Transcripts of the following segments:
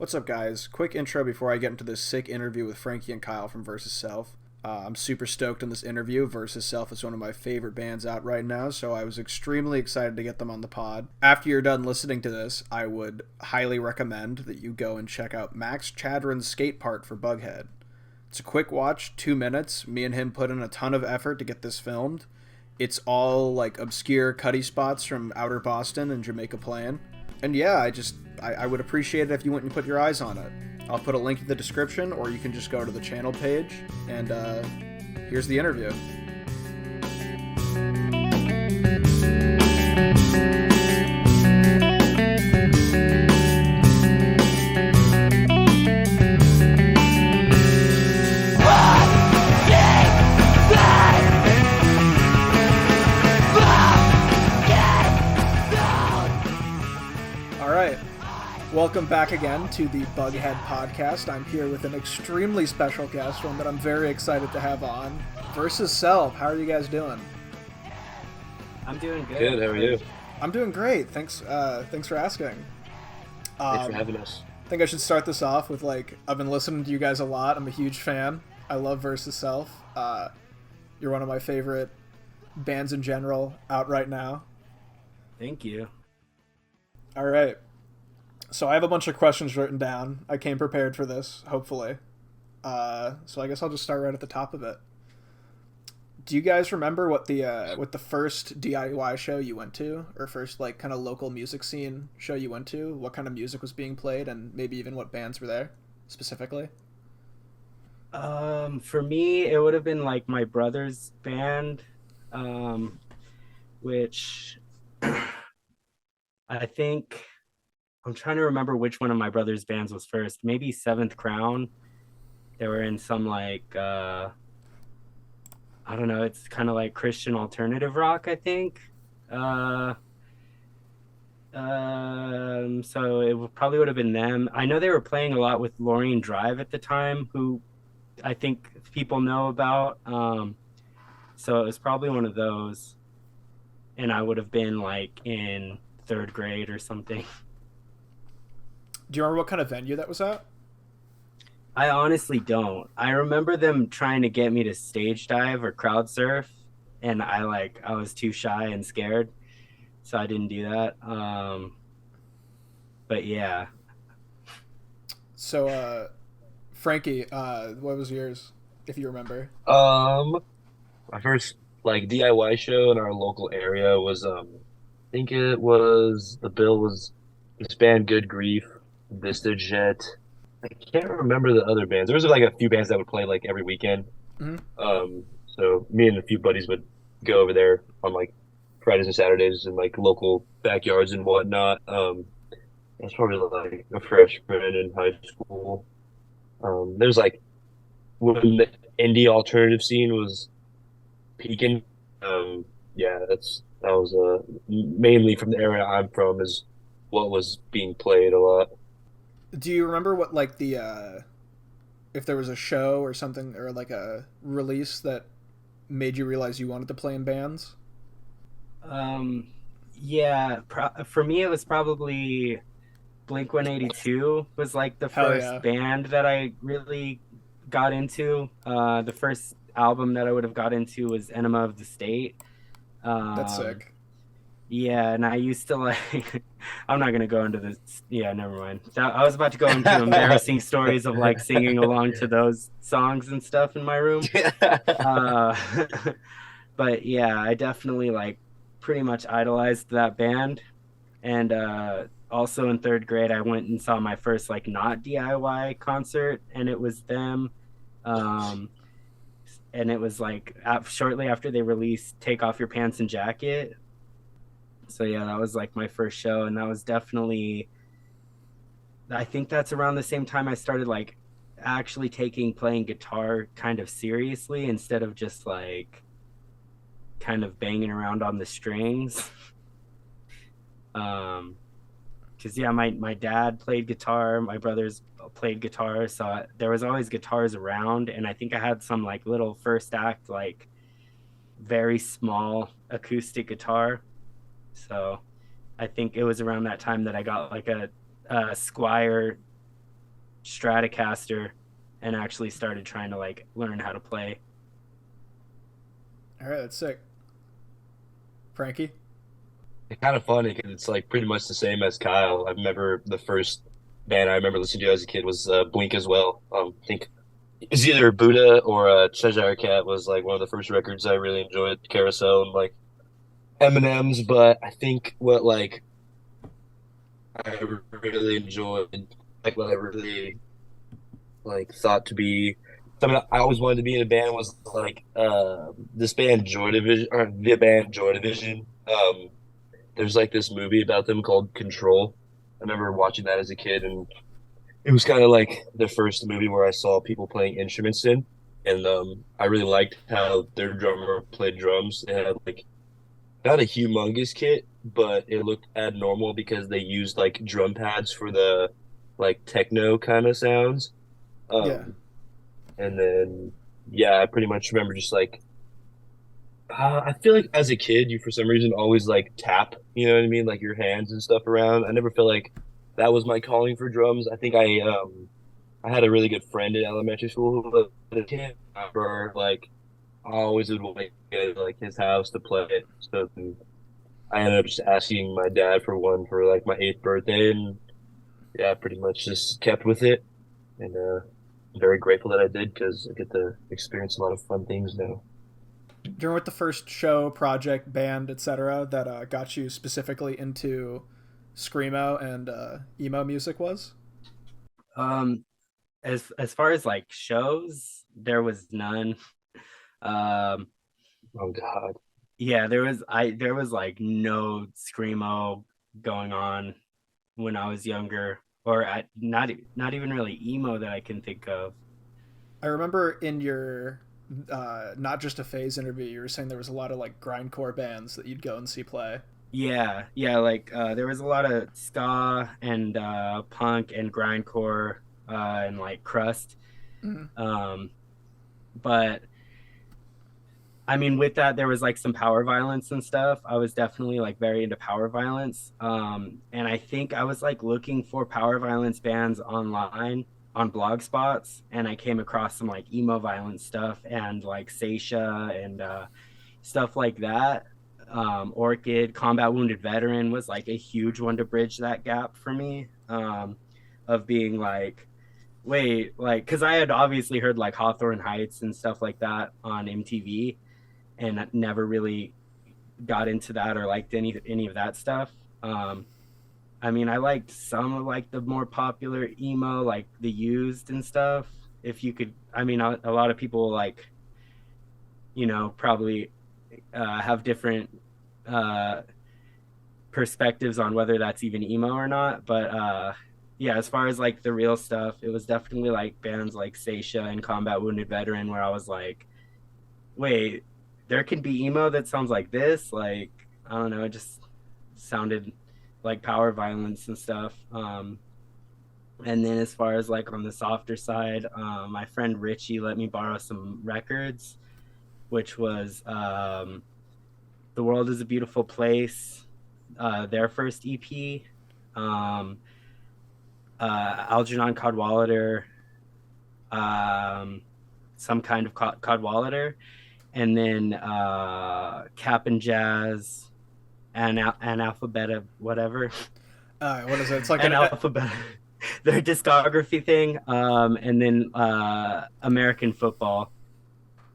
What's up, guys? Quick intro before I get into this sick interview with Frankie and Kyle from Versus Self. I'm super stoked on this interview. Versus Self is one of my favorite bands out right now, so I was extremely excited to get them on the pod. After you're done listening to this, I would highly recommend that you go and check out Max Chadran's skate part for Bughead. It's a quick watch, 2 minutes. Me and him put in a ton of effort to get this filmed. It's all like obscure cutty spots from outer Boston and Jamaica Plain. And yeah, I would appreciate it if you went and put your eyes on it. I'll put a link in the description, or you can just go to the channel page, and here's the interview. Welcome back again to the Bughead podcast. I'm here with an extremely special guest, one that I'm very excited to have on. Versus Self, how are you guys doing? I'm doing good. Good, how are you? I'm doing great. Thanks for asking. Thanks for having us. I think I should start this off with, I've been listening to you guys a lot. I'm a huge fan. I love Versus Self. You're one of my favorite bands in general out right now. Thank you. All right. So I have a bunch of questions written down. I came prepared for this, hopefully. So I guess I'll just start right at the top of it. Do you guys remember what the first DIY show you went to, or first kind of local music scene show you went to? What kind of music was being played, and maybe even what bands were there specifically? For me, it would have been my brother's band, which I think. I'm trying to remember which one of my brother's bands was first. Maybe Seventh Crown. They were in some I don't know, it's kind of like Christian alternative rock, I think. So it probably would have been them. I know they were playing a lot with Laureen Drive at the time, who I think people know about. So it was probably one of those. And I would have been in third grade or something. Do you remember what kind of venue that was at? I honestly don't. I remember them trying to get me to stage dive or crowd surf, and I was too shy and scared, so I didn't do that. But yeah. So, Frankie, what was yours, if you remember? My first DIY show in our local area was I think it was the bill was this band Good Grief, Vista Jet. I can't remember the other bands. There was a few bands that would play every weekend. Mm-hmm. So me and a few buddies would go over there on Fridays and Saturdays in local backyards and whatnot. I was probably a freshman in high school. There's when the indie alternative scene was peaking. Yeah, that was mainly from the area I'm from is what was being played a lot. Do you remember what if there was a show or something, or a release that made you realize you wanted to play in bands? Yeah, for me it was probably Blink-182 was the first band that I really got into. The first album that I would have got into was Enema of the State. That's sick. Yeah, and I used to I'm not gonna go into this. Yeah, never mind. I was about to go into embarrassing stories of singing along to those songs and stuff in my room. But yeah, I definitely pretty much idolized that band. And also in third grade, I went and saw my first not DIY concert, and it was them. And it was shortly after they released "Take Off Your Pants and Jacket." So yeah, that was my first show, and that was definitely, I think that's around the same time I started actually playing guitar kind of seriously instead of just kind of banging around on the strings. Because yeah, my dad played guitar, my brothers played guitar, so there was always guitars around, and I think I had some little first act very small acoustic guitar. So I think it was around that time that I got a Squire Stratocaster and actually started trying to like learn how to play. All right, that's sick. Frankie? It's kind of funny because it's like pretty much the same as Kyle. I remember the first band I remember listening to as a kid was Blink as well. I think it's either Buddha or Cheshire Cat was like one of the first records I really enjoyed. Carousel and like Eminem's, but I think what like I really enjoyed, like what I really like thought to be something I always wanted to be in a band was like this band Joy Division or the band Joy Division. There's like this movie about them called Control. I remember watching that as a kid, and it was kind of like the first movie where I saw people playing instruments in, and I really liked how their drummer played drums. They had like not a humongous kit, but it looked abnormal because they used like drum pads for the like techno kind of sounds. Yeah. Um, and then yeah, I pretty much remember just like I feel like as a kid, you for some reason always like tap, you know what I mean, like your hands and stuff around. I never feel like that was my calling for drums. I think I had a really good friend in elementary school who was a kid. For like I always would wait at like his house to play it. So I ended up just asking my dad for one for like my 8th birthday, and yeah, pretty much just kept with it. And I'm very grateful that I did because I get to experience a lot of fun things now. Do you remember what the first show, project, band, etc., that got you specifically into screamo and emo music was? Um, as far as like shows, there was none. Um, Oh God. yeah, there was like no screamo going on when I was younger, or not even really emo that I can think of. I remember in your not just a phase interview, you were saying there was a lot of like grindcore bands that you'd go and see play. Yeah, like there was a lot of ska and punk and grindcore and like crust. Mm-hmm. Um, but I mean, with that, there was like some power violence and stuff. I was definitely like very into power violence. And I think I was like looking for power violence bands online on blog spots, and I came across some like emo violence stuff and like Seisha and stuff like that. Orchid, Combat Wounded Veteran was like a huge one to bridge that gap for me, of being like, wait, like, because I had obviously heard like Hawthorne Heights and stuff like that on MTV, and never really got into that or liked any of that stuff. Um, I mean, I liked some of like the more popular emo, like the Used and stuff. If you could, I mean, a lot of people like, probably have different uh, perspectives on whether that's even emo or not. But yeah, as far as like the real stuff, it was definitely like bands like Seisha and Combat Wounded Veteran, where I was like, wait, there can be emo that sounds like this. Like, I don't know, it just sounded like power violence and stuff. And then as far as like on the softer side, my friend Richie let me borrow some records, which was The World is a Beautiful Place, their first EP, um, Algernon Cadwallader, um, some kind of Cadwallader, and then Cap and Jazz, and an alphabet of whatever, What is it? It's like an an alphabet, their discography thing, and then American Football,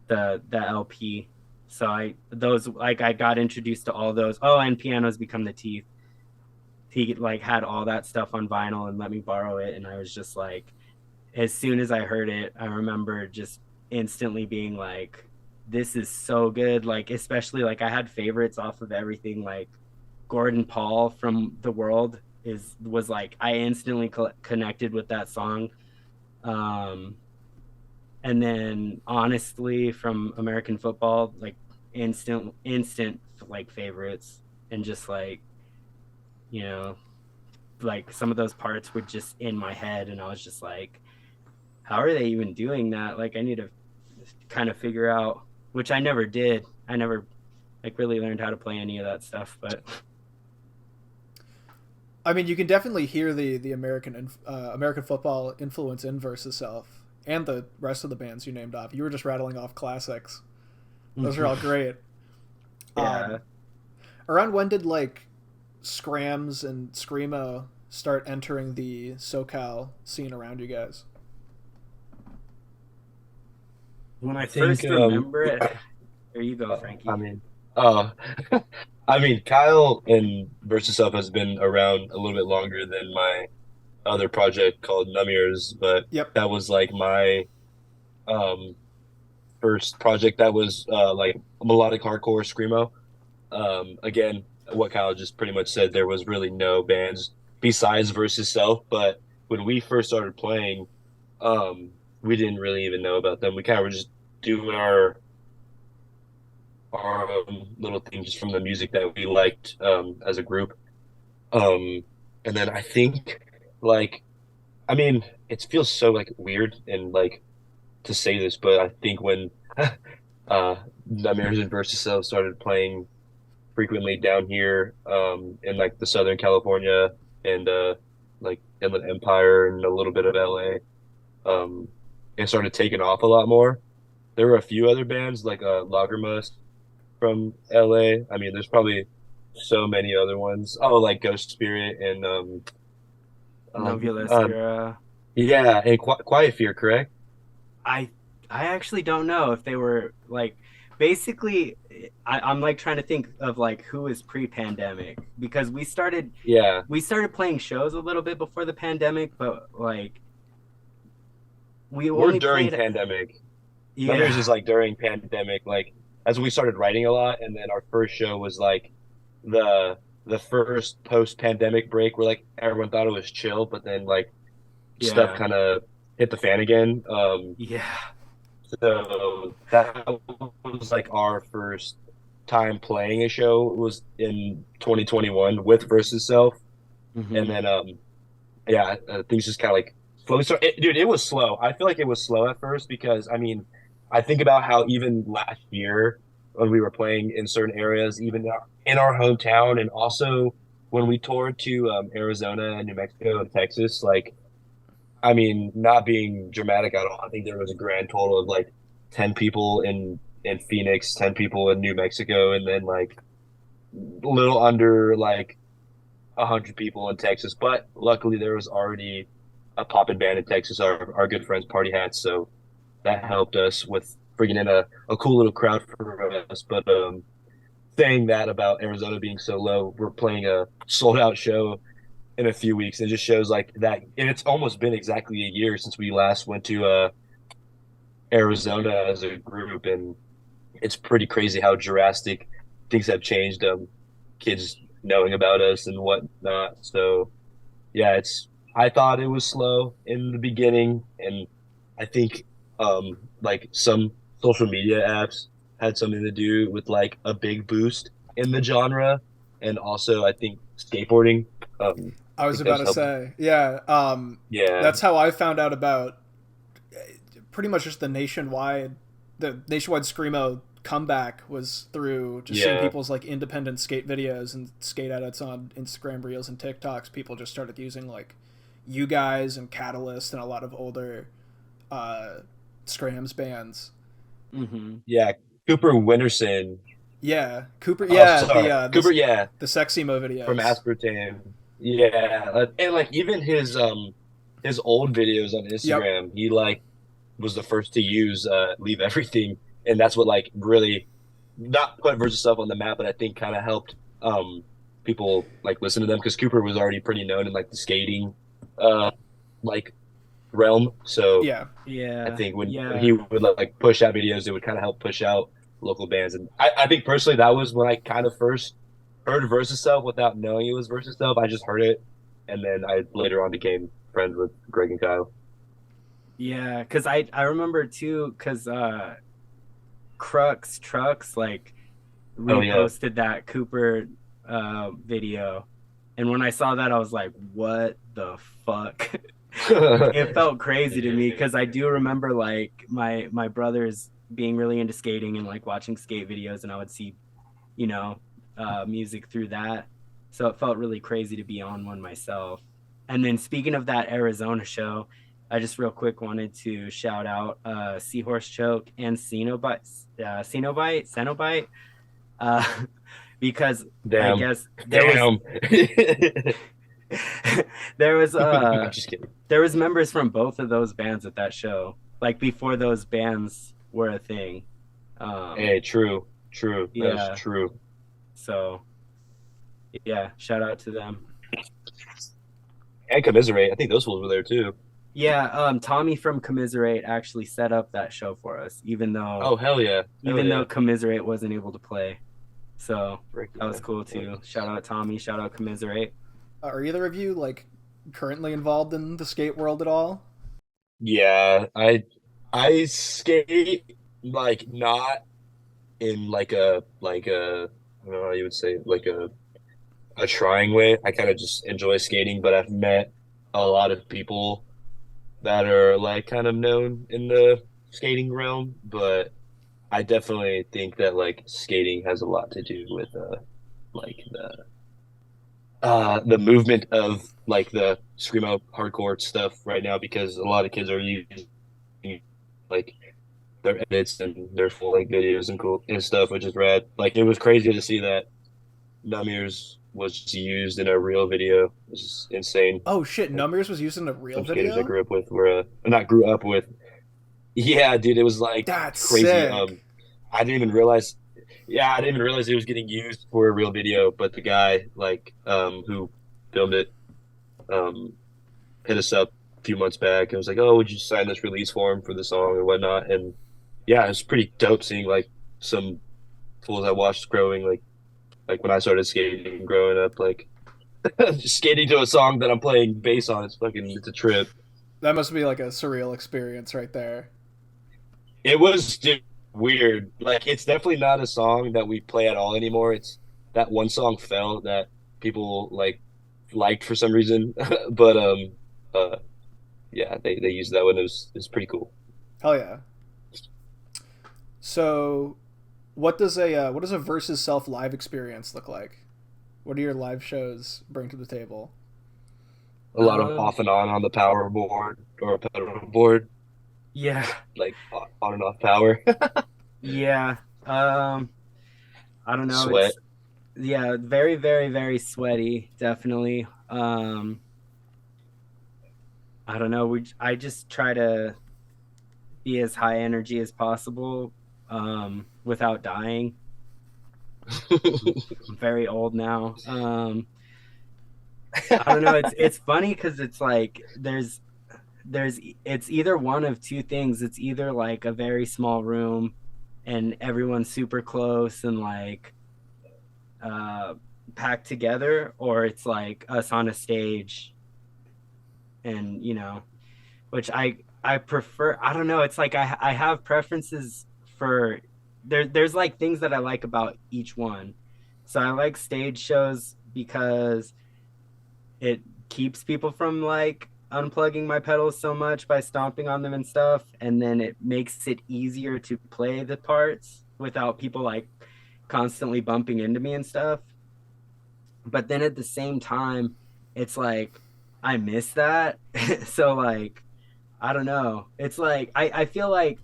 the LP. So I got introduced to all those. Oh, and Pianos Become the Teeth. He like had all that stuff on vinyl and let me borrow it, and I was just like, as soon as I heard it, I remember just instantly being like, this is so good. Like, especially like I had favorites off of everything. Like Gordon Paul from The World was like, I instantly connected with that song. Um, and then honestly, from American Football, like instant like favorites, and just like, you know, like some of those parts were just in my head, and I was just like, how are they even doing that? Like, I need to kind of figure out, which I never did. I never like really learned how to play any of that stuff, but I mean, you can definitely hear the American football influence in Versus Self and the rest of the bands you named off. You were just rattling off classics. Those are all great. Yeah. Around when did like scrams and screamo start entering the SoCal scene around you guys? When I think first remember it, there you go, I Frankie. mean, uh, I mean, Kyle and Versus Self has been around a little bit longer than my other project called Numiers, but Yep. that was like my um first project that was like melodic hardcore screamo. Again, what Kyle just pretty much said, there was really no bands besides Versus Self, but when we first started playing, we didn't really even know about them. We kind of were just doing our little thing just from the music that we liked as a group. Um, and then I think like I mean it feels so like weird and like to say this, but I think when Nightmares and Versus Self started playing frequently down here in like the Southern California and like Inland Empire and a little bit of LA, and started taking off a lot more. There were a few other bands like Lagermus from LA. I mean, there's probably so many other ones. Oh, like Ghost Spirit and um, Novula um Oscura. yeah, and Quiet Fear, correct? I I actually don't know if they were like basically I'm like trying to think of like who is pre-pandemic because Yeah, we started playing shows a little bit before the pandemic, but like we we're only during played pandemic. Numbers yeah is like during pandemic, like as we started writing a lot, and then our first show was like the the first post pandemic break where like everyone thought it was chill, but then like stuff yeah kind of hit the fan again. yeah So that was like our first time playing a show was in 2021 with Versus Self, and hmm then yeah, things just kind of like slowly start. Dude, it was slow. I feel like it was slow at first because I mean, I think about how even last year when we were playing in certain areas, even in our hometown, and also when we toured to Arizona and New Mexico and Texas, like I mean, not being dramatic at all, I think there was a grand total of like 10 people in Phoenix, 10 people in New Mexico, and then like a little under like 100 people in Texas. But luckily, there was already a poppin' band in Texas, our good friends Party Hats, so that helped us with bringing in a cool little crowd for us. But saying that about Arizona being so low, we're playing a sold out show in a few weeks. It just shows like that, and it's almost been exactly a year since we last went to Arizona as a group, and it's pretty crazy how drastic things have changed. Kids knowing about us and whatnot. So yeah, it's. I thought it was slow in the beginning, and I think like some social media apps had something to do with like a big boost in the genre, and also I think skateboarding. I I was think about those to helped. say, yeah. Yeah, That's how I found out about pretty much just the nationwide screamo comeback was through just seeing yeah. people's like independent skate videos and skate edits on Instagram Reels and TikToks. People just started using like you guys and Catalyst and a lot of older uh, scrams bands. hmm Yeah, Cooper Winterson. Yeah, Cooper. Oh, Yeah, sorry, Cooper. Yeah, the sexy mo from videos. Aspartame. Yeah, and like even his old videos on Yep. Instagram, he like was the first to use "Leave Everything," and that's what like really not put Versus stuff on the map, but I think kind of helped people like listen to them because Cooper was already pretty known in like the skating uh like realm. So Yeah. I yeah think when yeah he would like push out videos, it would kind of help push out local bands. And I think personally, that was when I kind of first heard Versus Self without knowing it was Versus Self. I just heard it, and then I later on became friends with Greg and Kyle. yeah because I remember too because Crux Trucks like Oh yeah, reposted that Cooper video. And when I saw that, I was like, what the fuck? It felt crazy to me because I do remember like my brothers being really into skating and like watching skate videos, and I would see, you know, music through that. So it felt really crazy to be on one myself. And then speaking of that Arizona show, I just real quick wanted to shout out Seahorse Choke and Cenobite, uh, because I Damn. guess Damn. there was I'm just kidding. there was members from both of those bands at that show, like before those bands were a thing. Hey, true. Yeah. That's true. So yeah, shout out to them. And Commiserate. I think those fools were there too. Yeah, Tommy from Commiserate actually set up that show for us, even though Oh, hell yeah. Commiserate wasn't able to play. So Frick that was yeah. cool too. Shout out Tommy, shout out Commiserate. Are either of you like currently involved in the skate world at all? Yeah, I skate like not in like a I don't know how you would say like a trying way. I kind of just enjoy skating, but I've met a lot of people that are like kind of known in the skating realm, but I definitely think that like skating has a lot to do with like the movement of like the screamo hardcore stuff right now because a lot of kids are using like their edits and their full like videos and cool and stuff, which is rad. Like it was crazy to see that Numbers was used in a real video. It's just insane. Oh shit, Like Numbers was used in a real some skaters I video? grew up with were not grew up with. Yeah, dude, it was like That's crazy. sick. I didn't even realize. Yeah, I didn't even realize it was getting used for a real video. But the guy like who filmed it um hit us up a few months back and was like, "Oh, would you sign this release form for the song and whatnot?" And yeah, it was pretty dope seeing like some fools I watched growing like when I started skating growing up, like just skating to a song that I'm playing bass on. It's a trip. That must be like a surreal experience right there. It was just weird. Like it's definitely not a song that we play at all anymore. It's that one song fell that people like liked for some reason, but uh yeah, they used that one. It was pretty cool. Hell yeah. So, what does a versus self live experience look like? What do your live shows bring to the table? A lot of off and on the power board or pedal board, Yeah, like on and off power. yeah. I don't know. Sweat. It's yeah, very, very, very sweaty, definitely. I don't know. I just try to be as high energy as possible, without dying. I'm very old now. I don't know. It's funny because it's like it's either one of two things. It's either like a very small room and everyone's super close and like uh packed together, or it's like us on a stage and which I prefer. I don't know, it's like I have preferences for there's like things that I like about each one. So I like stage shows because it keeps people from like unplugging my pedals so much by stomping on them and stuff, and then it makes it easier to play the parts without people like constantly bumping into me and stuff. But then at the same time, it's like I miss that. So like I don't know, it's like I feel like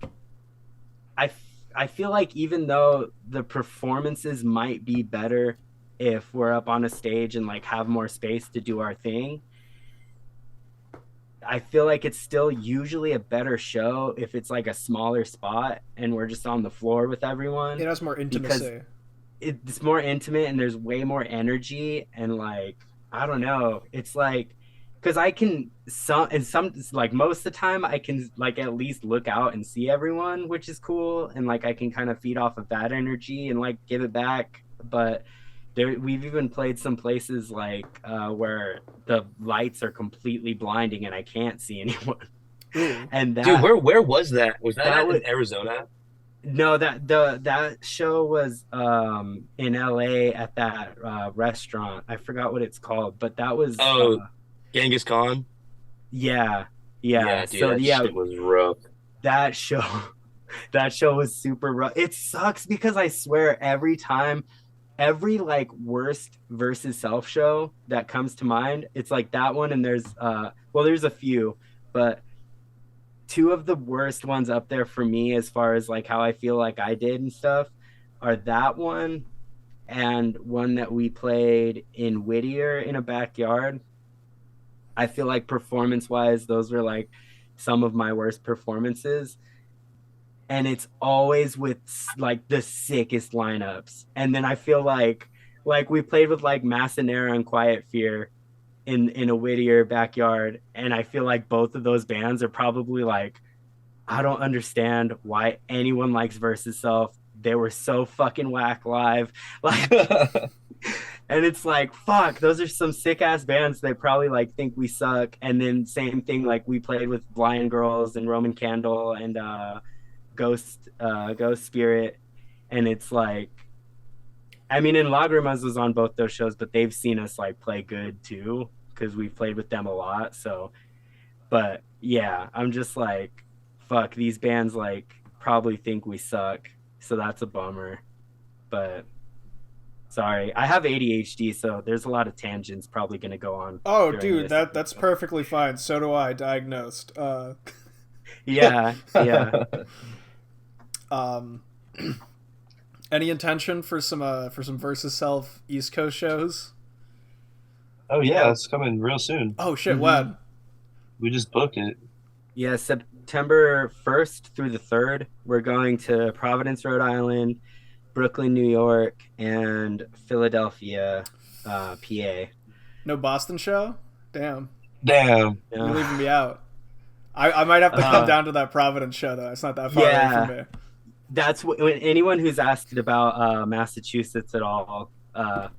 I I feel like even though the performances might be better if we're up on a stage and like have more space to do our thing, I feel like it's still usually a better show if it's like a smaller spot and we're just on the floor with everyone, It has more because intimacy. it's more intimate and there's way more energy. And like I don't know, it's like because I can some like most of the time I can like at least look out and see everyone, which is cool, and like I can kind of feed off of that energy and like give it back. But we've even played some places like where the lights are completely blinding and I can't see anyone. Ooh. And Dude, where was that? Was that that was in Arizona? no, that show was in LA at that restaurant. I forgot what it's called, but that was Oh, Genghis Khan? yeah, Yeah, dude, so that yeah, shit was rough. that show that show was super rough. It sucks because I swear every time every like worst versus self show that comes to mind, it's like that one, and there's well, there's a few, but two of the worst ones up there for me as far as like how I feel like I did and stuff are that one and one that we played in Whittier in a backyard. I feel like performance wise, those were like some of my worst performances. And it's always with like the sickest lineups. And then I feel like we played with like Massanera and Quiet Fear in a Whittier backyard, and I feel like both of those bands are probably like, I don't understand why anyone likes Versus Self. They were so fucking whack live. Like, and it's like, fuck, those are some sick ass bands. They probably like think we suck. And then same thing, like we played with Blind Girls and Roman Candle and Ghost Spirit. And it's like, I mean, and Lagrimas was on both those shows, but they've seen us like play good too, because we've played with them a lot. So, but yeah, I'm just like, fuck, these bands like probably think we suck. So that's a bummer. But sorry, I have ADHD, so there's a lot of tangents probably going to go on. Oh, dude, that's perfectly fine. So do I, diagnosed. Yeah, yeah. Any intention for some Versus Self East Coast shows? Oh yeah, it's coming real soon. Oh shit, when? We just booked it. Yeah, September 1st through the 3rd, we're going to Providence, Rhode Island, Brooklyn, New York, and Philadelphia, PA. No Boston show? Damn. Damn. You're leaving me out. I might have to come down to that Providence show, though. It's not that far away from me. That's when anyone who's asked about Massachusetts at all, I've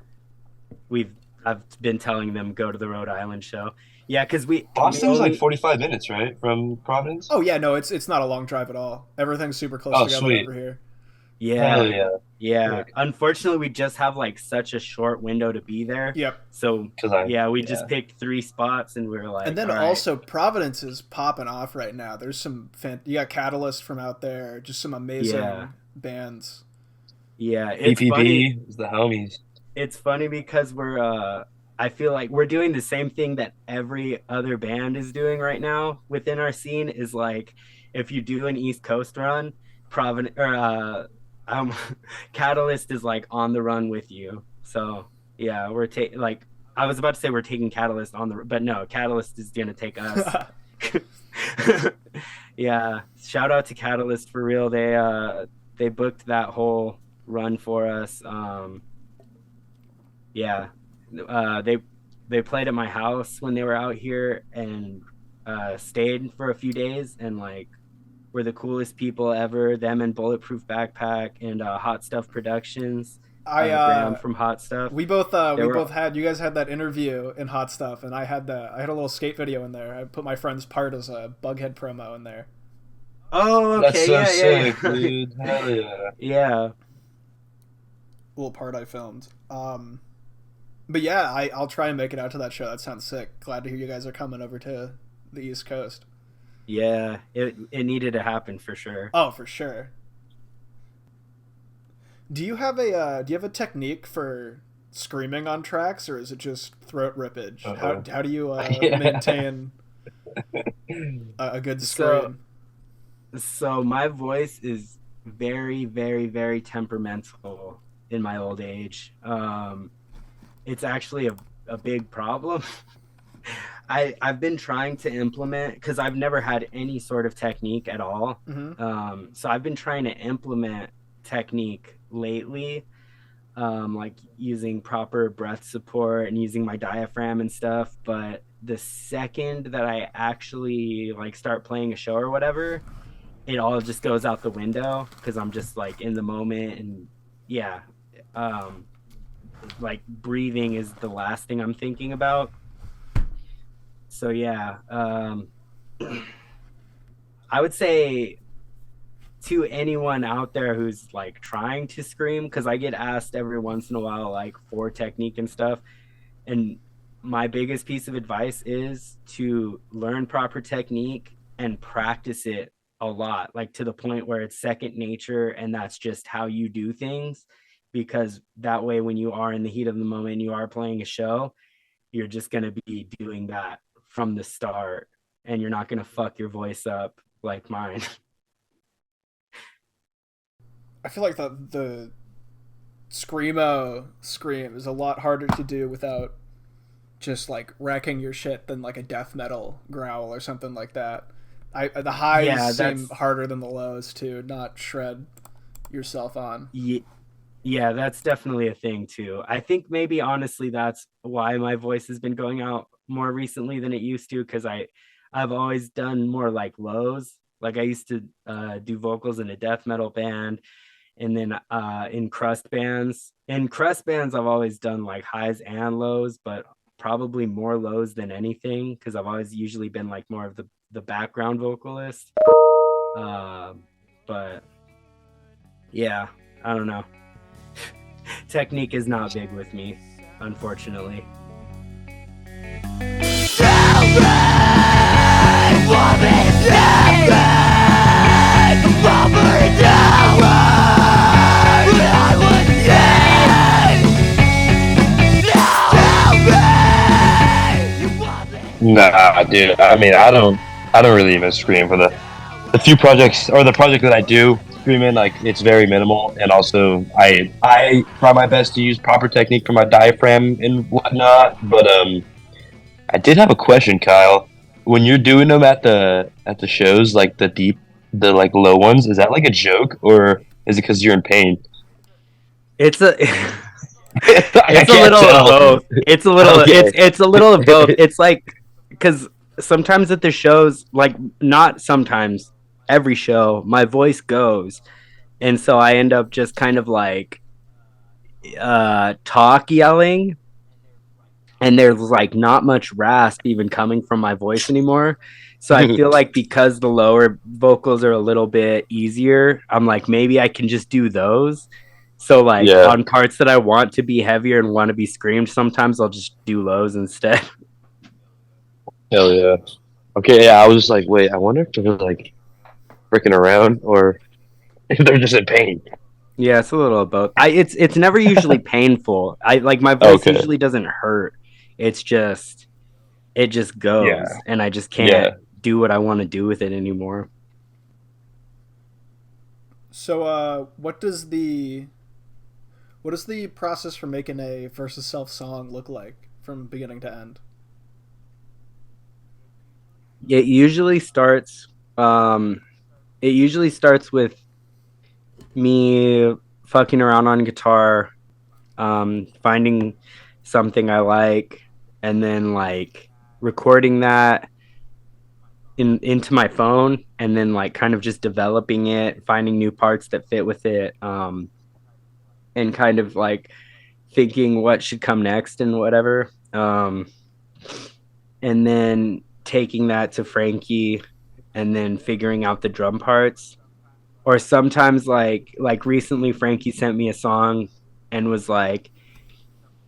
been telling them go to the Rhode Island show. Yeah, because Boston's like 45 minutes, right, from Providence? Oh yeah, no, it's not a long drive at all. Everything's super close together sweet. over here. Yeah. Hell yeah. Yeah. Unfortunately, we just have like such a short window to be there. Yep. So we just picked 3 spots, and we were like, and then also Providence is popping off right now. There's some you got Catalyst from out there, just some amazing bands. Yeah, it's EPP funny. is the homies. It's funny because I feel like we're doing the same thing that every other band is doing right now within our scene. Is like, if you do an East Coast run, Catalyst is like on the run with you. So yeah, we're taking, like, I was about to say we're taking Catalyst on but no, Catalyst is gonna take us. Yeah, shout out to Catalyst for real. They booked that whole run for us. They played at my house when they were out here and stayed for a few days, and like were the coolest people ever. Them and Bulletproof Backpack and Hot Stuff Productions. Graham from Hot Stuff. We both had, you guys had that interview in Hot Stuff, and I had a little skate video in there. I put my friend's part as a Bughead promo in there. Oh, okay. That's so sick, dude. Hell yeah. Yeah. Little part I filmed. But yeah, I'll try and make it out to that show. That sounds sick. Glad to hear you guys are coming over to the East Coast. Yeah, it needed to happen for sure. Oh, for sure. Do you have a technique for screaming on tracks, or is it just throat rippage? How do you maintain a good scream? So my voice is very, very, very temperamental in my old age. It's actually a big problem. I've been trying to implement, because I've never had any sort of technique at all. Mm-hmm. So I've been trying to implement technique lately, like using proper breath support and using my diaphragm and stuff. But the second that I actually like start playing a show or whatever, it all just goes out the window, because I'm just like in the moment. And yeah, like breathing is the last thing I'm thinking about. So yeah, I would say to anyone out there who's like trying to scream, because I get asked every once in a while like for technique and stuff, and my biggest piece of advice is to learn proper technique and practice it a lot, like to the point where it's second nature and that's just how you do things. because that way when you are in the heat of the moment, you are playing a show, you're just going to be doing that from the start, and you're not going to fuck your voice up like mine. I feel like the screamo scream is a lot harder to do without just like wrecking your shit than like a death metal growl or something like that. The highs Yeah, seem harder than the lows to not shred yourself on. yeah, that's definitely a thing too. I think maybe honestly that's why my voice has been going out more recently than it used to, because I've always done more like lows. Like I used to do vocals in a death metal band, and then in crust bands. In crust bands, I've always done like highs and lows, but probably more lows than anything, because I've always usually been like more of the background vocalist. Uh, but yeah, I don't know. Technique is not big with me, unfortunately. Nah, dude. I mean, I don't really even scream for the few projects or the project that I do scream in. Like, it's very minimal, and also I try my best to use proper technique for my diaphragm and whatnot. But I did have a question, Kyle. When you're doing them at the shows, like the like low ones, is that like a joke or is it because you're in pain? It's a I it's a can't little of tell. both. It's a little Okay. it's a little of both. It's like, because sometimes at the shows, like not sometimes, every show, my voice goes, and so I end up just kind of like talk yelling, and there's like not much rasp even coming from my voice anymore. So I feel like because the lower vocals are a little bit easier, I'm like, maybe I can just do those. So like Yeah. on parts that I want to be heavier and want to be screamed, sometimes I'll just do lows instead. Hell yeah. Okay, yeah, I was just like, wait, I wonder if they're like freaking around or if they're just in pain. Yeah, it's a little of both. It's never usually painful. I like my voice Okay. usually doesn't hurt. It's just it just goes, Yeah. and I just can't Yeah. do what I want to do with it anymore. So, what does the process for making a versus self song look like from beginning to end? It usually starts um it usually starts with me fucking around on guitar, finding something I like, and then like recording that into my phone, and then like kind of just developing it, finding new parts that fit with it, and kind of like thinking what should come next and whatever. And then taking that to Frankie, and then figuring out the drum parts. Or sometimes like recently Frankie sent me a song and was like,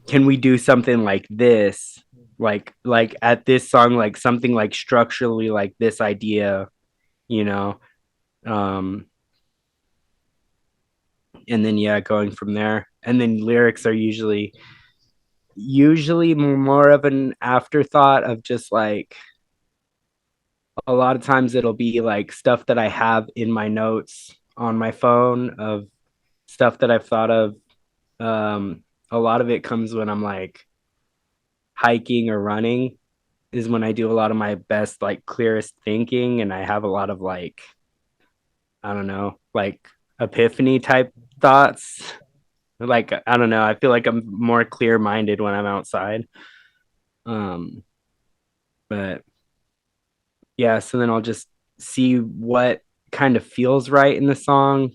can we do something like this, like at this song, like something like structurally like this idea, you know. um and then yeah, going from there, and then lyrics are usually more of an afterthought of just like, a lot of times it'll be like stuff that I have in my notes on my phone of stuff that I've thought of. A lot of it comes when I'm like hiking or running, is when I do a lot of my best, like clearest thinking, and I have a lot of like, I don't know, like epiphany type thoughts. Like, I don't know, I feel like I'm more clear minded when I'm outside. Um, but yeah, so then I'll just see what kind of feels right in the song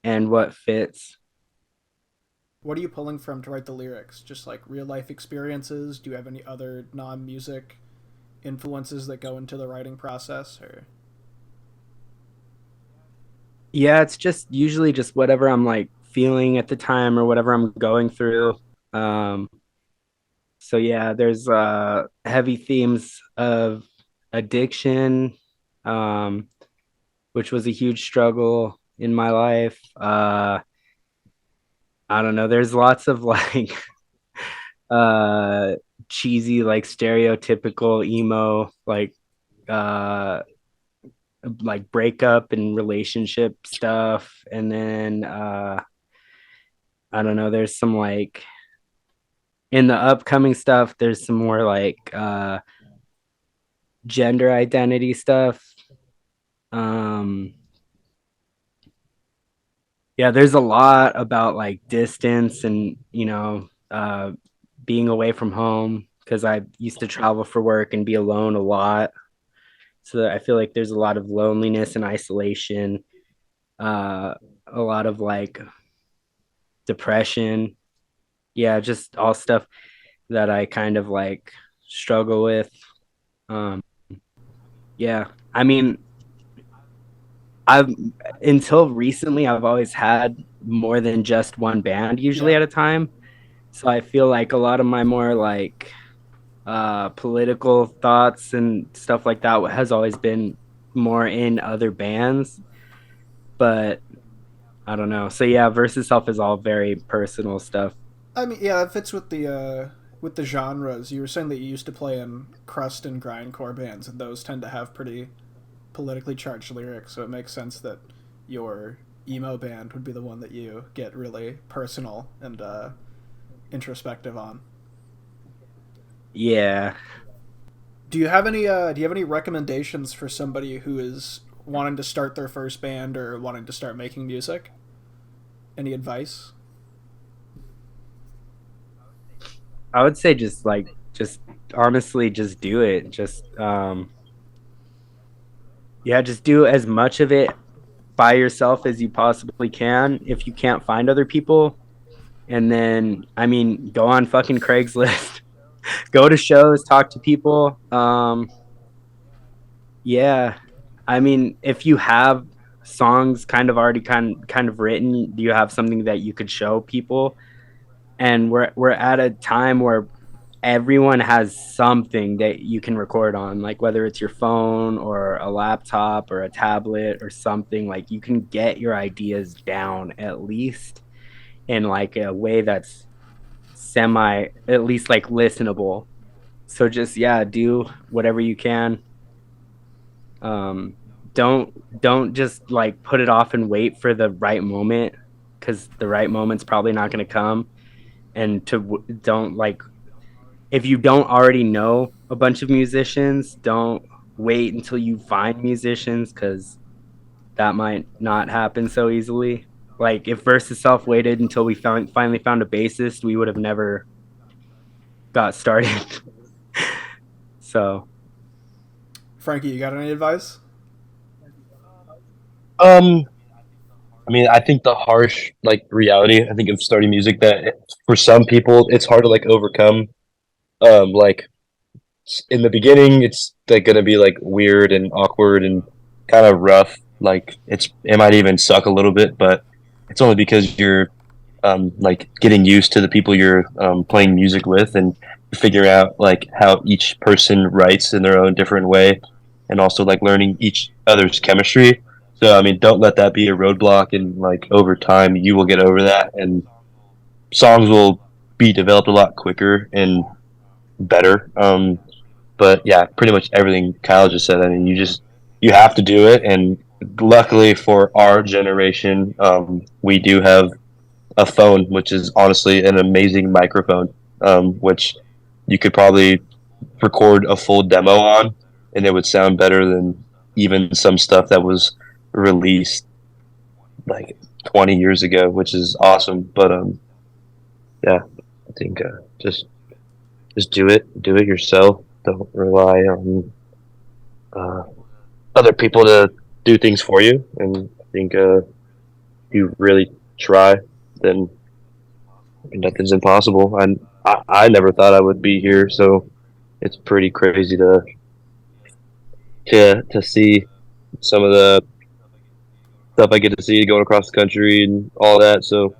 and what fits. What are you pulling from to write the lyrics? Just like real life experiences? Do you have any other non music influences that go into the writing process? Or Yeah, it's just usually just whatever I'm like feeling at the time or whatever I'm going through. Um, so yeah, there's heavy themes of addiction, um, which was a huge struggle in my life. I don't know. There's lots of like uh cheesy, like stereotypical emo, uh like breakup and relationship stuff. And then I don't know, there's some like in the upcoming stuff, there's some more like gender identity stuff. Um yeah, there's a lot about like distance and being away from home because I used to travel for work and be alone a lot. So I feel like there's a lot of loneliness and isolation, uh, a lot of like depression. Yeah, just all stuff that I kind of like struggle with. Um, yeah, I mean, I've until recently, I've always had more than just one band usually Yeah. at a time. So I feel like a lot of my more like political thoughts and stuff like that has always been more in other bands. But I don't know. So yeah, versus self is all very personal stuff. I mean, yeah, that fits with the genres. You were saying that you used to play in crust and grindcore bands, and those tend to have pretty politically charged lyrics. So it makes sense that your emo band would be the one that you get really personal and introspective on. Yeah. Do you have any recommendations for somebody who is wanting to start their first band or wanting to start making music? Any advice? I would say just honestly just do it. Just yeah, just do as much of it by yourself as you possibly can if you can't find other people. And then I mean, go on fucking Craigslist. Go to shows, talk to people. Yeah. I mean, if you have songs kind of already kind of written, do you have something that you could show people? And we're at a time where everyone has something that you can record on, like whether it's your phone or a laptop or a tablet or something. Like you can get your ideas down at least in like a way that's semi at least like listenable. So just yeah, do whatever you can. um don't just like put it off and wait for the right moment, because the right moment's probably not going to come. And don't like, if you don't already know a bunch of musicians, don't wait until you find musicians, because that might not happen so easily. Like if Versus Self waited until we finally found a bassist, we would have never got started. So Frankie, you got any advice? Um, I mean, I think the harsh like reality, I think of starting music that for some people it's hard to like overcome. Like in the beginning, it's like gonna be like weird and awkward and kind of rough. Like it might even suck a little bit, but it's only because you're like getting used to the people you're playing music with and figure out like how each person writes in their own different way, and also like learning each other's chemistry. So I mean, don't let that be a roadblock, and like over time, you will get over that, and songs will be developed a lot quicker and better. But yeah, pretty much everything Kyle just said. I mean, you have to do it, and luckily for our generation, we do have a phone, which is honestly an amazing microphone, which you could probably record a full demo on, and it would sound better than even some stuff that was released like 20 years ago, which is awesome. But yeah, I think just do it yourself. Don't rely on uh, other people to do things for you. And I think if you really try, then nothing's impossible. And I never thought I would be here, so it's pretty crazy to see some of the stuff I get to see going across the country and all that. So,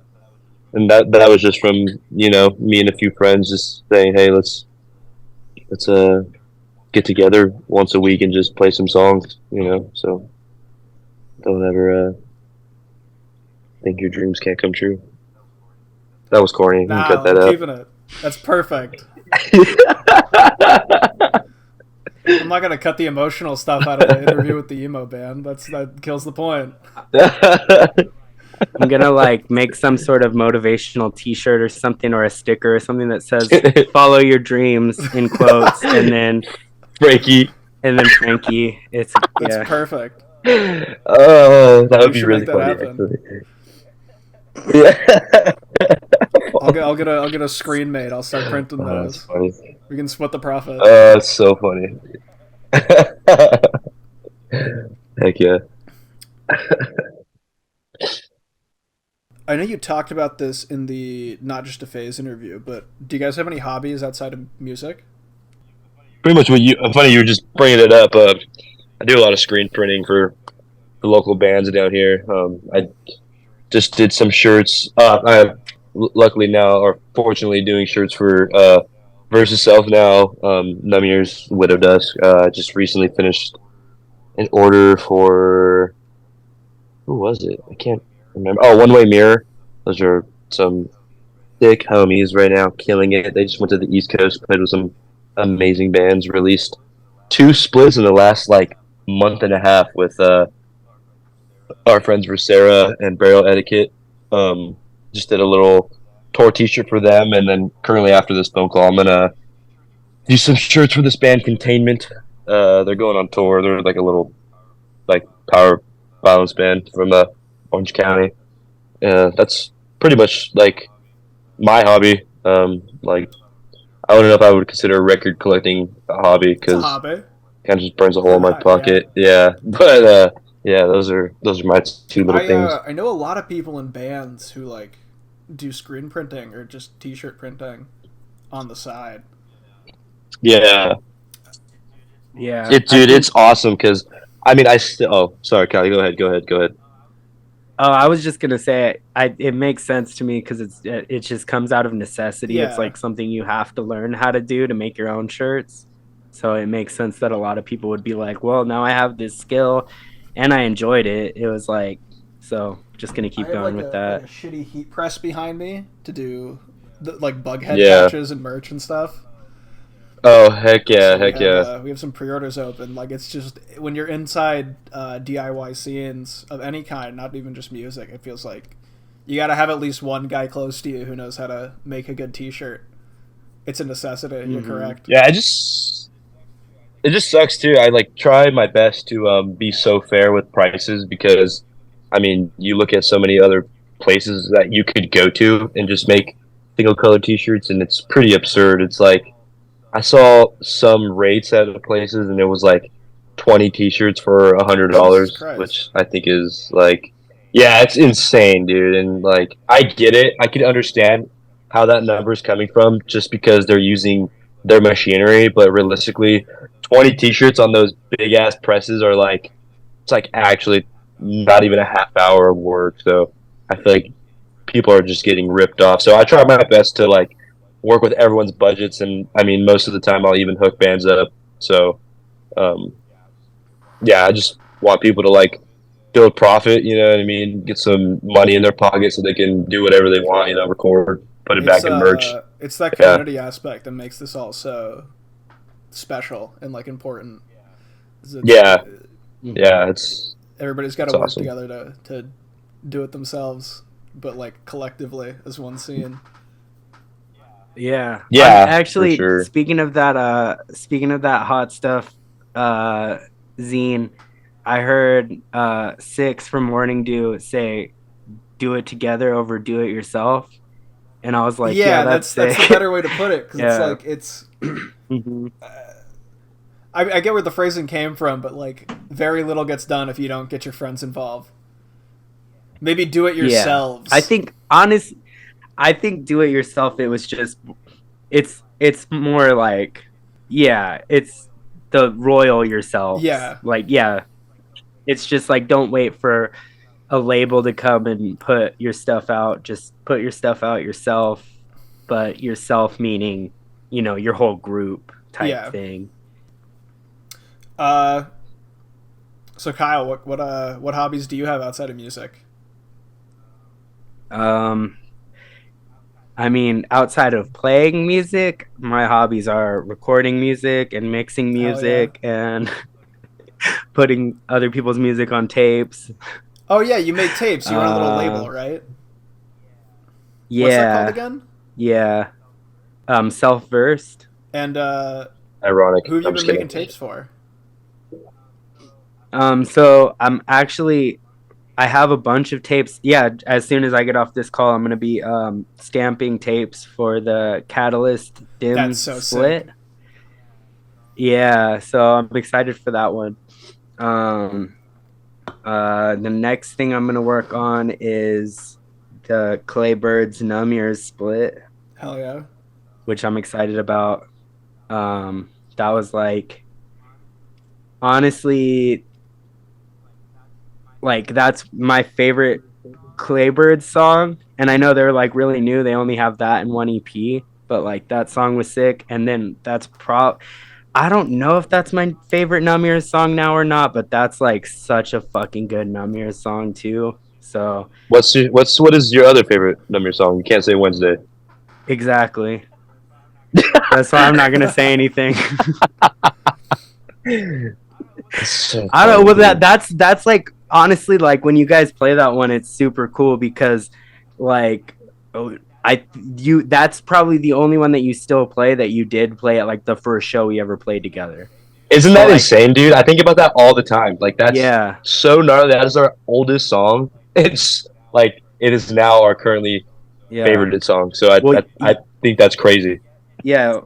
and that was just from me and a few friends just saying, hey, let's get together once a week and just play some songs. So don't ever think your dreams can't come true. That was corny. You can cut that I'm out. keeping it. That's perfect. I'm not gonna cut the emotional stuff out of the interview with the emo band. That kills the point. I'm gonna like make some sort of motivational T-shirt or something, or a sticker or something that says "Follow your dreams" in quotes, and then Frankie. It's That's perfect. Oh, that would We be should really make that funny. happen. Actually. Yeah. I'll get a screen made. I'll start printing Oh, that's those. funny. We can split the profit. Oh, it's so funny. Heck yeah. I know you talked about this in the Not Just a Phase interview, but do you guys have any hobbies outside of music? Pretty much what you. Funny you were just bringing it up. I do a lot of screen printing for the local bands down here. I just did some shirts. Luckily now, or fortunately, doing shirts for Versus Self now. Numbier's Widow Dusk. Just recently finished an order for who was it? I can't remember. Oh, One Way Mirror. Those are some thick homies right now, killing it. They just went to the East Coast, played with some amazing bands, released 2 splits in the last like month and a half with our friends Versera and Burial Etiquette. Just did a little tour T-shirt for them, and then currently after this phone call, I'm gonna do some shirts for this band Containment. They're going on tour. They're like a little like power violence band from Orange County. That's pretty much like my hobby. Like I don't know if I would consider record collecting a hobby It's a because hobby. kind of just burns a hole in my pocket. Yeah, but yeah, those are my 2 little things. I know a lot of people in bands who like do screen printing or just T-shirt printing on the side. yeah. It's awesome because I mean I still. Oh, sorry, Kylie. Go ahead. Oh, I was just gonna say, it makes sense to me because it just comes out of necessity. Yeah. It's like something you have to learn how to do to make your own shirts. So it makes sense that a lot of people would be like, "Well, now I have this skill, and I enjoyed it." It was like, so just gonna keep going with that. Like a shitty heat press behind me to do like Bughead patches and merch and stuff. Oh heck yeah, We have some pre-orders open. Like it's just when you're inside DIY scenes of any kind, not even just music, it feels like you got to have at least one guy close to you who knows how to make a good T-shirt. It's a necessity. Mm-hmm. You're correct. Yeah, it just sucks too. I like try my best to be so fair with prices because, I mean, you look at so many other places that you could go to and just make single color T-shirts, and it's pretty absurd. It's like I saw some rates at places, and it was like 20 T-shirts for $100, which I think is like, yeah, it's insane, dude. And like, I get it. I can understand how that number is coming from, just because they're using their machinery. But realistically, 20 T-shirts on those big ass presses are like, it's like actually not even a half hour of work. So I feel like people are just getting ripped off. So I try my best to like work with everyone's budgets, and I mean most of the time I'll even hook bands up. So yeah, I just want people to like build profit, you know what I mean, get some money in their pocket so they can do whatever they want, you know, record, put it back in merch. It's that community aspect that makes this all so special and like important. It's everybody's got to work together to do it themselves, but like collectively as one scene. Yeah. Actually, sure. Speaking of that hot stuff zine, I heard Six from Morning Dew say, "Do it together over do it yourself," and I was like, "Yeah, that's a better way to put it because it's like it's." Mm-hmm. I get where the phrasing came from, but like very little gets done if you don't get your friends involved. Maybe do it yourselves. I think do it yourself. It was just, it's more like, it's the royal yourself. Yeah. Like, it's just like, don't wait for a label to come and put your stuff out. Just put your stuff out yourself, but yourself meaning, you know, your whole group type thing. So Kyle, what hobbies do you have outside of music? I mean, outside of playing music, my hobbies are recording music and mixing Hell yeah. music and putting other people's music on tapes. Oh yeah, you make tapes. You run a little Uh, label, right? What's that called yeah, again? yeah. Self-versed. And Ironic. who have you I'm just been making kidding. tapes for? So I have a bunch of tapes. Yeah, as soon as I get off this call, I'm gonna be stamping tapes for the Catalyst That's Dim so sick. split. Yeah, so I'm excited for that one. Um, the next thing I'm gonna work on is the Claybirds Numb Ears split, Hell yeah. which I'm excited about. That was like honestly like that's my favorite Claybirds song, and I know they're like really new. They only have that in one EP, but like that song was sick. And then I don't know if that's my favorite Namir song now or not, but that's like such a fucking good Namir song too. So What is your other favorite number song? You can't say Wednesday. exactly. That's why I'm not gonna say anything. So I don't know. funny, Well, dude. that's like honestly like when you guys play that one, it's super cool because like oh, that's probably the only one that you still play that you did play at like the first show we ever played together. Isn't So that like insane, dude? I think about that all the time. Like that's yeah, so gnarly. That is our oldest song. It's like it is now our currently yeah. favorite song. So Well, I think that's crazy.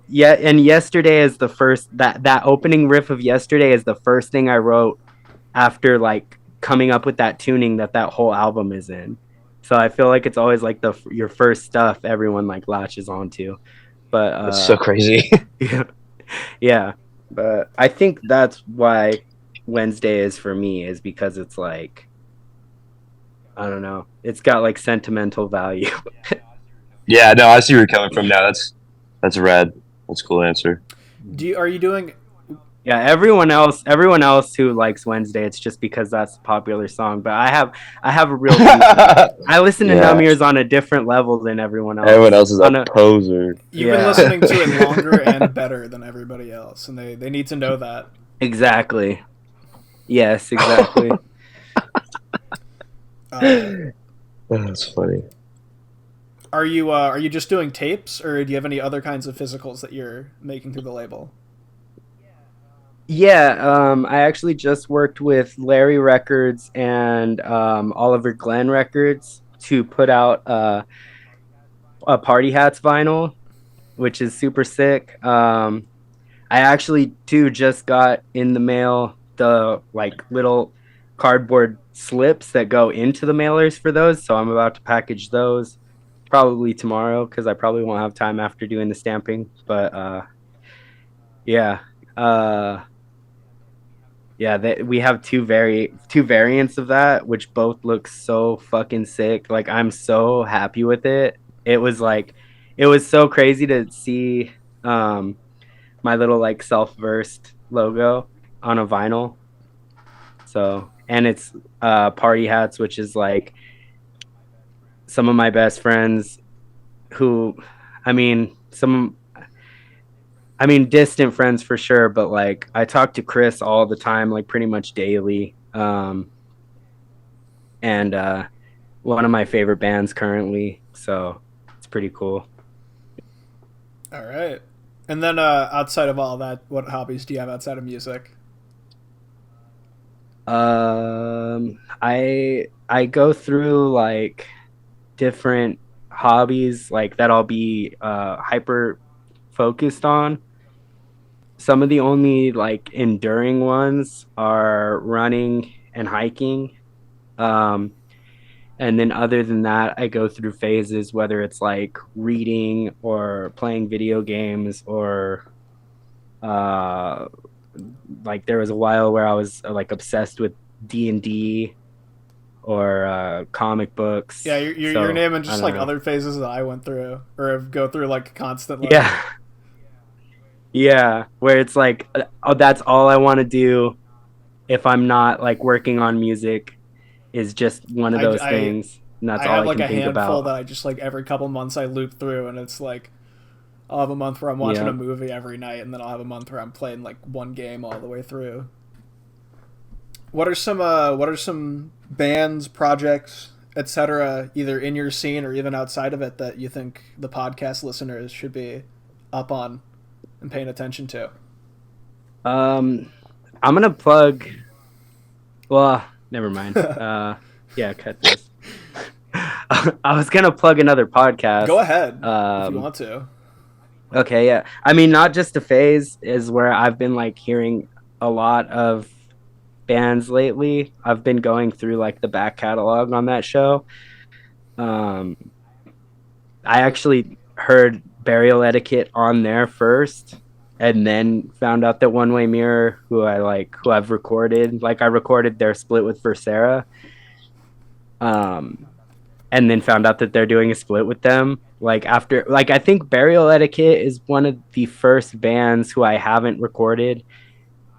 yeah. And yesterday is the first that opening riff of yesterday is the first thing I wrote after like coming up with that tuning that whole album is in. So I feel like it's always like your first stuff everyone like latches onto. But That's so crazy. yeah, yeah. But I think that's why Wednesday is for me is because it's like I don't know, it's got like sentimental value. Yeah, no, I see where you're coming from now. That's rad. That's a cool answer. Are you doing? Yeah, everyone else who likes Wednesday, it's just because that's a popular song. But I have a real reason. I listen to Yeah. Numb Ears on a different level than everyone else. Everyone else is a On a poser. You've been yeah, listening to it longer and better than everybody else, and they need to know that. exactly. Yes, exactly. That's funny. Are you just doing tapes, or do you have any other kinds of physicals that you're making through the label? Yeah, I actually just worked with Larry Records and Oliver Glenn Records to put out a Party Hats vinyl, which is super sick. I actually too just got in the mail the like little cardboard slips that go into the mailers for those, so I'm about to package those probably tomorrow because I probably won't have time after doing the stamping. But yeah, uh, yeah, we have two variants of that, which both look so fucking sick. Like I'm so happy with it. It was so crazy to see um my little like self-versed logo on a vinyl. So and it's Party Hats, which is like some of my best friends who I mean some I mean distant friends for sure, but like I talk to Chris all the time, like pretty much daily. And one of my favorite bands currently, so it's pretty cool. All right. And then outside of all that, what hobbies do you have outside of music? I go through like different hobbies like that I'll be hyper focused on. Some of the only like enduring ones are running and hiking. Um, and then other than that, I go through phases, whether it's like reading or playing video games or uh, like there was a while where I was like obsessed with D&D or comic books. Yeah, you're So naming I just don't like know. other phases that I went through or go through like constantly. Yeah, yeah, where it's like, oh, that's all I want to do if I'm not like working on music is just one of I, those I things. and that's I all have I like can a think handful about. that I just like every couple months I loop through, and it's like I'll have a month where I'm watching Yeah. a movie every night, and then I'll have a month where I'm playing like one game all the way through. What are some bands, projects, etc., either in your scene or even outside of it that you think the podcast listeners should be up on and paying attention to? I'm gonna plug. Well, never mind. Yeah, cut this. I was gonna plug another podcast. Go ahead if you Um, want to. okay, yeah. I mean, not just a phase is where I've been like hearing a lot of bands lately. I've been going through like the back catalog on that show. Um, I actually heard Burial Etiquette on there first, and then found out that One Way Mirror, who I've recorded, like I recorded their split with Versera, um, and then found out that they're doing a split with them. Like after, like I think Burial Etiquette is one of the first bands who I haven't recorded,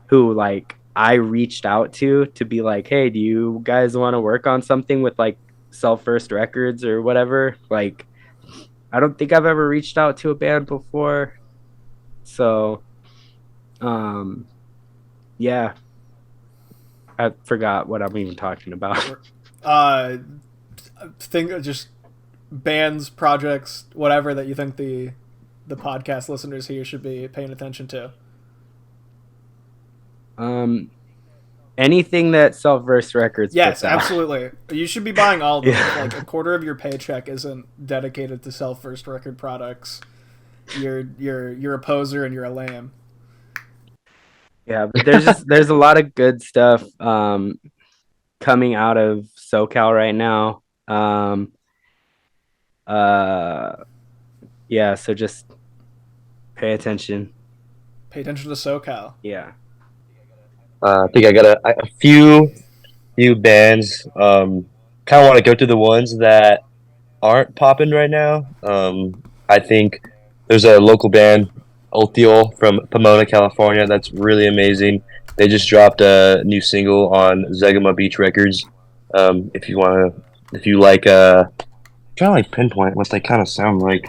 who like I reached out to be like, hey, do you guys want to work on something with like Self First Records or whatever? Like, I don't think I've ever reached out to a band before. So, yeah, I forgot what I'm even talking about. Uh, think just bands, projects, whatever that you think the podcast listeners here should be paying attention to. Anything that Self Verse Records Yes, puts out. absolutely. You should be buying all of them. Yeah. Like a quarter of your paycheck isn't dedicated to Self First Record products. You're a poser and you're a lame. Yeah, but there's a lot of good stuff coming out of SoCal right now. Yeah, so just pay attention. Pay attention to SoCal. Yeah. I think I got a few bands. Kind of want to go to the ones that aren't popping right now. I think there's a local band, Ultiol from Pomona, California. That's really amazing. They just dropped a new single on Zegama Beach Records. If you like, trying to like pinpoint what they kind of sound like.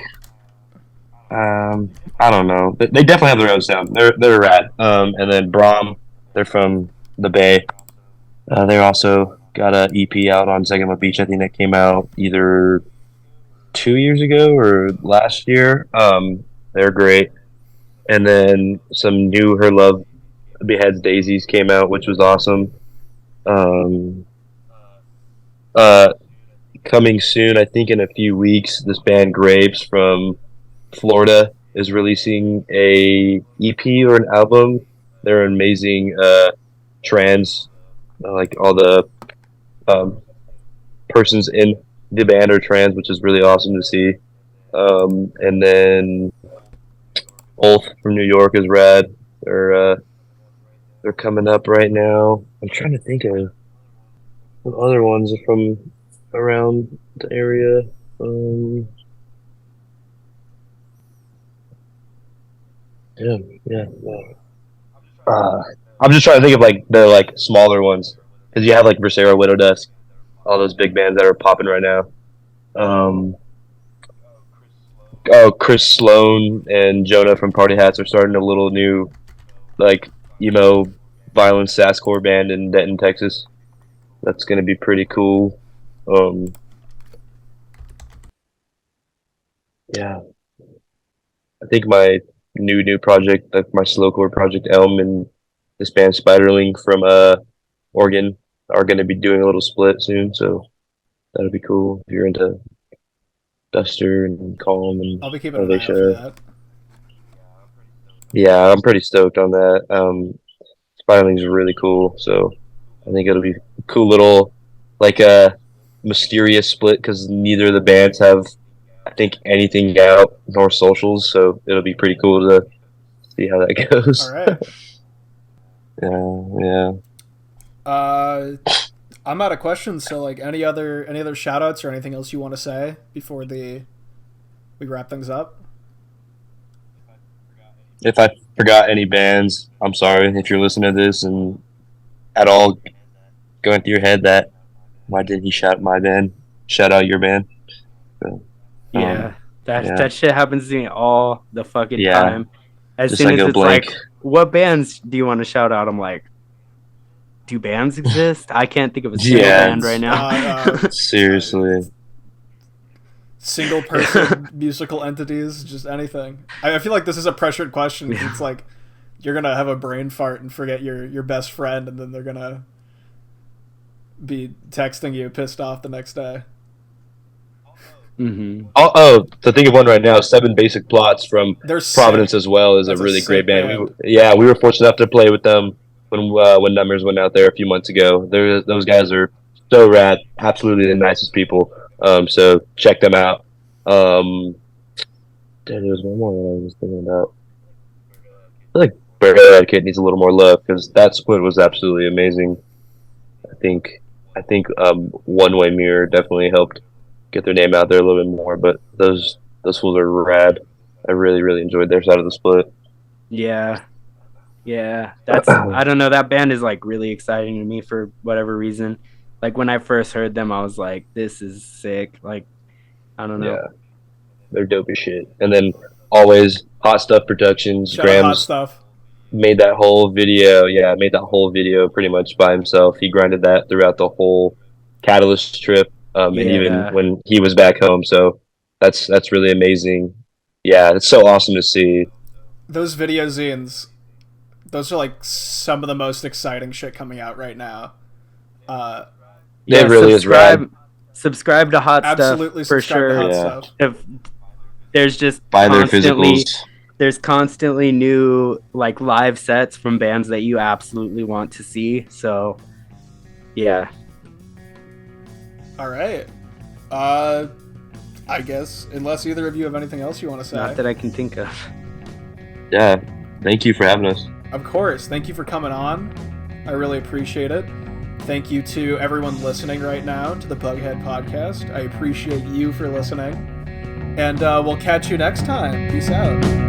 I don't know. They definitely have their own sound. They're rad. And then Brahm, they're from the Bay. They also got an EP out on Zegama Beach. I think that came out either 2 years ago or last year. They're great. And then some new Her Love Beheads Daisies came out, which was awesome. Uh, Coming soon, I think in a few weeks, this band Grapes from Florida is releasing a EP or an album. They're amazing trans, like all the persons in the band are trans, which is really awesome to see. And then Ulf from New York is rad. They're coming up right now. I'm trying to think of some other ones from around the area. Yeah. I'm just trying to think of like the like smaller ones because you have like Versera, Widow Dusk, all those big bands that are popping right now. Chris Sloan and Jonah from Party Hats are starting a little new like emo violent sasscore band in Denton, Texas. That's gonna be pretty cool. Yeah, I think my new project, like my slowcore project, Elm, and this band Spiderling from Oregon are gonna be doing a little split soon. So that'll be cool if you're into Duster and Calm and I'll be keeping an eye out for Elevation. that. Yeah, I'm pretty stoked on that. Spiraling's really cool, so I think it'll be a cool little, like a mysterious split because neither of the bands have, I think, anything out nor socials, so it'll be pretty cool to see how that goes. All right. Yeah. I'm out of questions. So, like, any other shout outs or anything else you want to say before we wrap things up? If I forgot any bands, I'm sorry if you're listening to this and at all going through your head that why did he shout my band? shout out your band. So, Yeah, yeah. that shit happens to me all the fucking Yeah. time. As Just soon like as a it's blank. like, what bands do you want to shout out? I'm like, do bands exist? I can't think of a single Yeah. band right now. Seriously. Single person musical entities, just anything. I feel like this is a pressured question. Yeah. It's like you're gonna have a brain fart and forget your best friend, and then they're gonna be texting you pissed off the next day. Mm-hmm. To think of one right now, Seven Basic Plots from They're Providence sick. as well is That's a a really great sick band. band. We were fortunate enough to play with them when Numbers went out there a few months ago. Those guys are so rad, absolutely the nicest people. So check them out. There was one more that I was thinking about. I feel like Bughead Kid needs a little more love because that split was absolutely amazing. I think One Way Mirror definitely helped get their name out there a little bit more. But those fools are rad. I really really enjoyed their side of the split. Yeah. That's I don't know. That band is like really exciting to me for whatever reason. Like when I first heard them, I was like, "This is sick." Like, I don't know. Yeah, they're dope as shit. And then always Hot Stuff Productions. Shout out Hot Graham's Stuff. made that whole video. Yeah, made that whole video pretty much by himself. He grinded that throughout the whole Catalyst trip, and even when he was back home. So that's really amazing. Yeah, it's so awesome to see. Those video zines, those are like some of the most exciting shit coming out right now. It really is rad. Subscribe to Hot Absolutely Stuff for subscribe sure. to Hot Stuff. If there's just Buy their constantly physicals. there's constantly new like live sets from bands that you absolutely want to see. So yeah. All right. I guess unless either of you have anything else you want to say. Not that I can think of. Yeah, thank you for having us. Of course. Thank you for coming on. I really appreciate it. Thank you to everyone listening right now to the Bughead podcast. I appreciate you for listening. And we'll catch you next time. Peace out.